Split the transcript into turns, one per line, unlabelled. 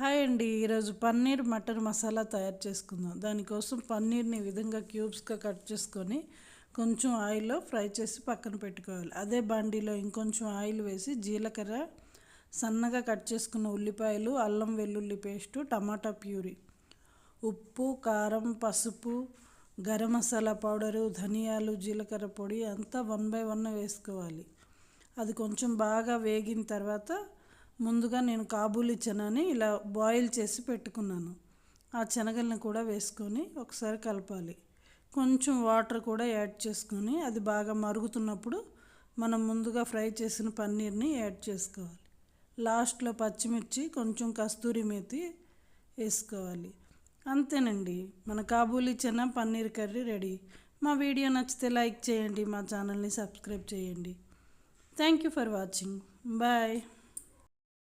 Hi అండి. ఈరోజు పన్నీర్ మటర్ మసాలా తయారు చేసుకుందాం. దానికోసం పన్నీర్ని ఈ విధంగా క్యూబ్స్గా కట్ చేసుకొని కొంచెం ఆయిల్లో ఫ్రై చేసి పక్కన పెట్టుకోవాలి. అదే బాండీలో ఇంకొంచెం ఆయిల్ వేసి జీలకర్ర, సన్నగా కట్ చేసుకున్న ఉల్లిపాయలు, అల్లం వెల్లుల్లి పేస్టు, టమాటా ప్యూరీ, ఉప్పు, కారం, పసుపు, గరం మసాలా పౌడరు, ధనియాలు, జీలకర్ర పొడి అంతా 1 by 1 వేసుకోవాలి. అది కొంచెం బాగా వేగిన తర్వాత ముందుగా నేను కాబూలీ చనాని ఇలా బాయిల్ చేసి పెట్టుకున్నాను. ఆ శనగలను కూడా వేసుకొని ఒకసారి కలపాలి. కొంచెం వాటర్ కూడా యాడ్ చేసుకొని అది బాగా మరుగుతున్నప్పుడు మనం ముందుగా ఫ్రై చేసిన పన్నీర్ని యాడ్ చేసుకోవాలి. లాస్ట్లో పచ్చిమిర్చి, కొంచెం కస్తూరి మేతి వేసుకోవాలి. అంతేనండి, మన కాబూలీ చనా పన్నీర్ కర్రీ రెడీ. మా వీడియో నచ్చితే లైక్ చేయండి, మా ఛానల్ని సబ్స్క్రైబ్ చేయండి. Thank you for watching. Bye.